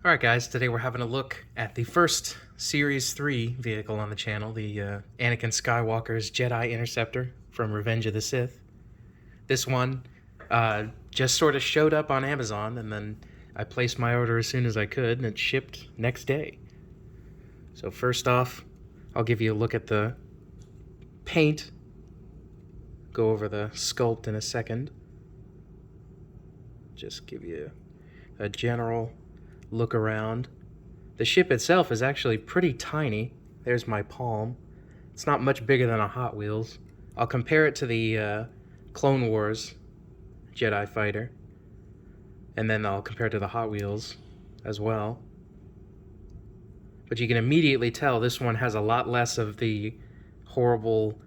Alright guys, today we're having a look at the first Series 3 vehicle on the channel, the Anakin Skywalker's Jedi Interceptor from Revenge of the Sith. This one just sort of showed up on Amazon, and then I placed my order as soon as I could, and it shipped next day. So first off, I'll give you a look at the paint, go over the sculpt in a second, just give you a general look around. The ship itself is actually pretty tiny. There's my palm. It's not much bigger than a Hot Wheels. I'll compare it to the Clone Wars Jedi fighter, and then I'll compare it to the Hot Wheels as well. But you can immediately tell this one has a lot less of the horrible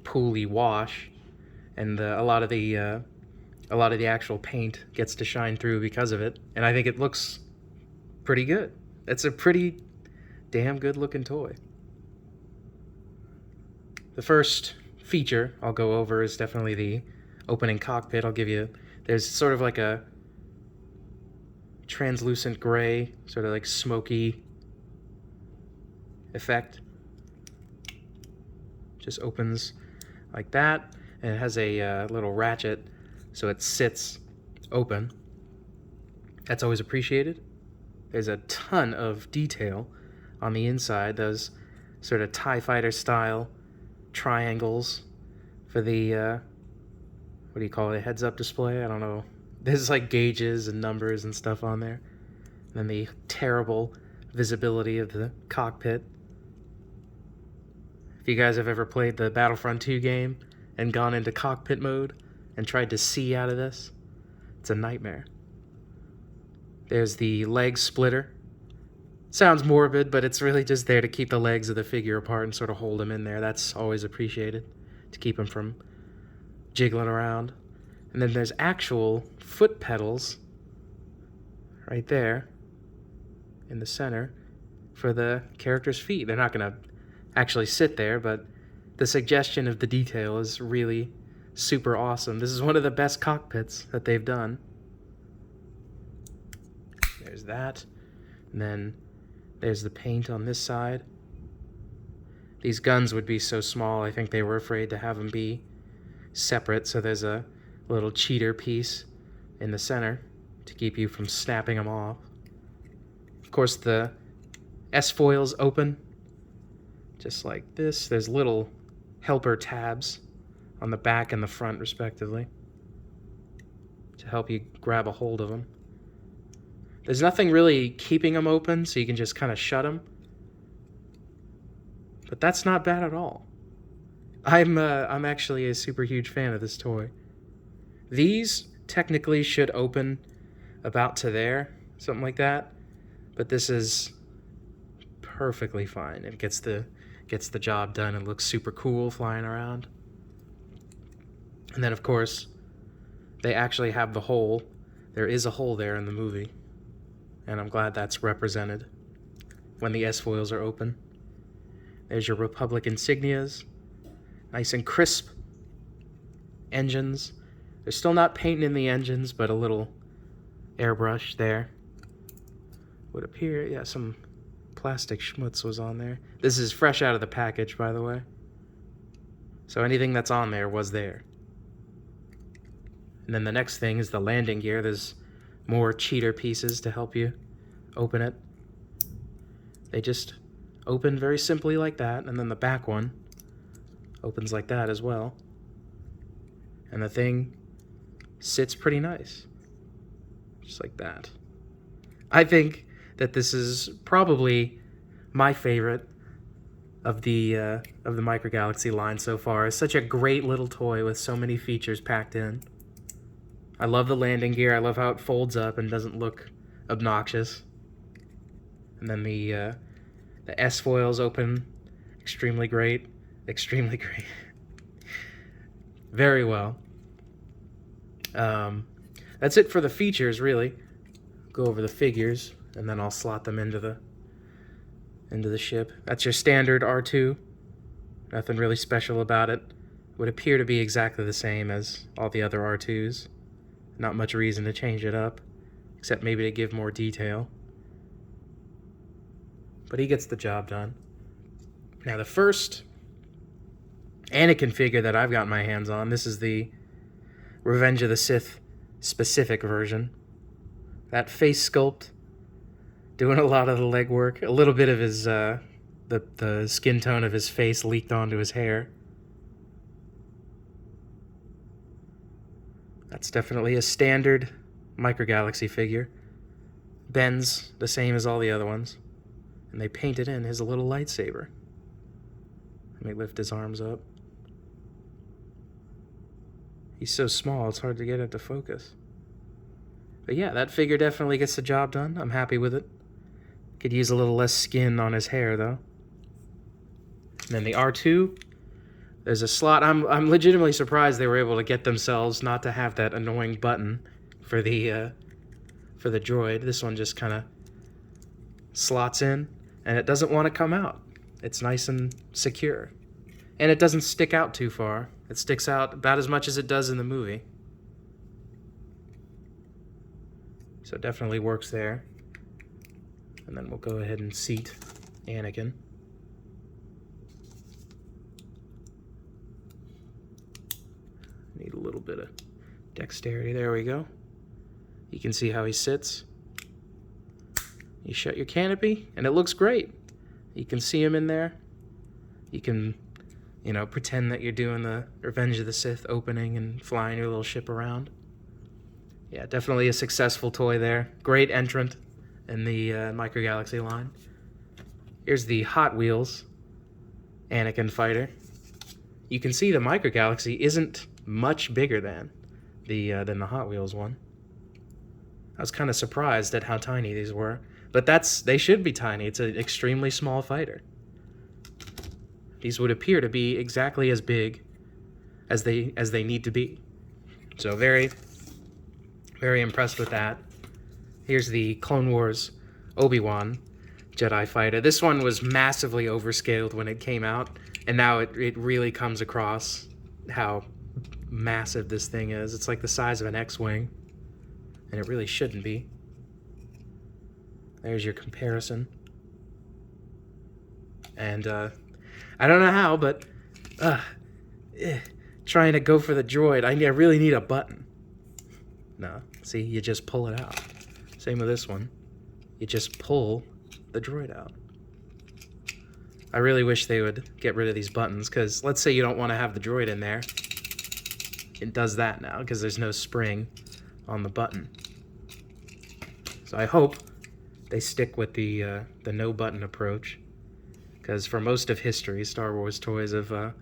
pooly wash, and a lot of the actual paint gets to shine through because of it, and I think it looks pretty good. It's a pretty damn good looking toy. The first feature I'll go over is definitely the opening cockpit. There's sort of like a translucent gray, sort of like smoky effect. Just opens like that, and it has a little ratchet so it sits open. That's always appreciated. There's a ton of detail on the inside, those sort of TIE Fighter style triangles for the, what do you call it, heads-up display? I don't know. There's like gauges and numbers and stuff on there. And then the terrible visibility of the cockpit. If you guys have ever played the Battlefront 2 game and gone into cockpit mode and tried to see out of this, it's a nightmare. There's the leg splitter. Sounds morbid, but it's really just there to keep the legs of the figure apart and sort of hold them in there. That's always appreciated, to keep them from jiggling around. And then there's actual foot pedals right there in the center for the character's feet. They're not going to actually sit there, but the suggestion of the detail is really super awesome. This is one of the best cockpits that they've done. There's that, and then there's the paint on this side. These guns would be so small, I think they were afraid to have them be separate, so there's a little cheater piece in the center to keep you from snapping them off. Of course, the S-foils open, just like this. There's little helper tabs on the back and the front, respectively, to help you grab a hold of them. There's nothing really keeping them open, so you can just kind of shut them. But that's not bad at all. I'm actually a super huge fan of this toy. These technically should open about to there, something like that. But this is perfectly fine. It gets the job done and looks super cool flying around. And then, of course, they actually have the hole. There is a hole there in the movie, and I'm glad that's represented when the S-foils are open. There's your Republic insignias, nice and crisp engines. They're still not painting in the engines, but a little airbrush there would appear. Yeah, some plastic schmutz was on there. This is fresh out of the package, by the way. So anything that's on there was there. And then the next thing is the landing gear. There's more cheater pieces to help you open it. They just open very simply like that, and then the back one opens like that as well. And the thing sits pretty nice, just like that. I think that this is probably my favorite of the Micro Galaxy line so far. It's such a great little toy with so many features packed in. I love the landing gear. I love how it folds up and doesn't look obnoxious. And then the S-foils open extremely great. Extremely great. Very well. That's it for the features, really. Go over the figures, and then I'll slot them into the ship. That's your standard R2. Nothing really special about it. Would appear to be exactly the same as all the other R2s. Not much reason to change it up, except maybe to give more detail. but he gets the job done. Now, the first Anakin figure that I've got my hands on, this is the Revenge of the Sith specific version. That face sculpt, doing a lot of the legwork. A little bit of his, the skin tone of his face leaked onto his hair. That's definitely a standard microgalaxy figure. Bends the same as all the other ones. And they painted in his little lightsaber. Let me lift his arms up. He's so small, it's hard to get it to focus. But yeah, that figure definitely gets the job done. I'm happy with it. Could use a little less skin on his hair, though. And then the R2, there's a slot. I'm legitimately surprised they were able to get themselves not to have that annoying button for the droid. This one just kind of slots in, and it doesn't want to come out. It's nice and secure. And it doesn't stick out too far. It sticks out about as much as it does in the movie. So it definitely works there. And then we'll go ahead and seat Anakin. Need a little bit of dexterity. There we go. You can see how he sits. You shut your canopy, and it looks great. You can see him in there. You can, pretend that you're doing the Revenge of the Sith opening and flying your little ship around. Yeah, definitely a successful toy there. Great entrant in the Microgalaxy line. Here's the Hot Wheels Anakin fighter. You can see the Microgalaxy isn't much bigger than the Hot Wheels one. I was kind of surprised at how tiny these were, but they should be tiny. It's an extremely small fighter. These would appear to be exactly as big as they need to be. So very, very impressed with that. Here's the Clone Wars Obi-Wan Jedi fighter. This one was massively overscaled when it came out, and now it really comes across how massive this thing is. It's like the size of an X-Wing, and it really shouldn't be. There's your comparison. And I don't know how, but trying to go for the droid, I really need a button. No, see, you just pull it out. Same with this one. You just pull the droid out. I really wish they would get rid of these buttons, because let's say you don't want to have the droid in there. It does that now, because there's no spring on the button. So I hope they stick with the no button approach, because for most of history, Star Wars toys have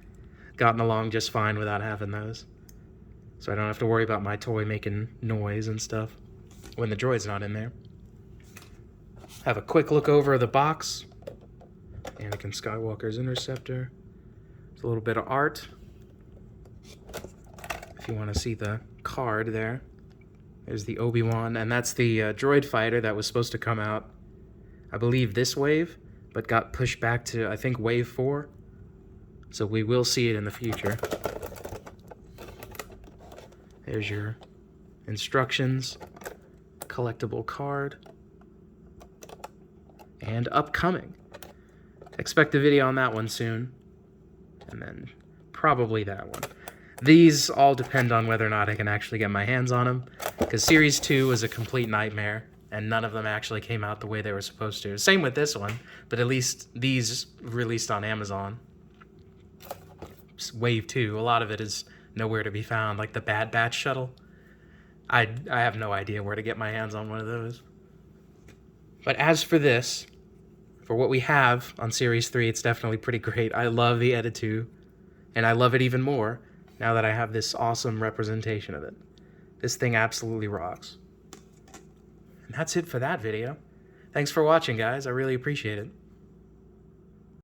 gotten along just fine without having those. So I don't have to worry about my toy making noise and stuff when the droid's not in there. Have a quick look over the box. Anakin Skywalker's Interceptor. There's a little bit of art. If you want to see the card there. There's the Obi-Wan, and that's the droid fighter that was supposed to come out, I believe, this wave, but got pushed back to, I think, wave 4. So we will see it in the future. There's your instructions, collectible card, and upcoming. Expect a video on that one soon, and then probably that one. These all depend on whether or not I can actually get my hands on them, because Series 2 was a complete nightmare, and none of them actually came out the way they were supposed to. Same with this one, but at least these released on Amazon. Wave 2, a lot of it is nowhere to be found, like the Bad Batch shuttle. I have no idea where to get my hands on one of those. But as for this, for what we have on Series 3, it's definitely pretty great. I love the Edit 2, and I love it even more now that I have this awesome representation of it. This thing absolutely rocks. And that's it for that video. Thanks for watching, guys. I really appreciate it.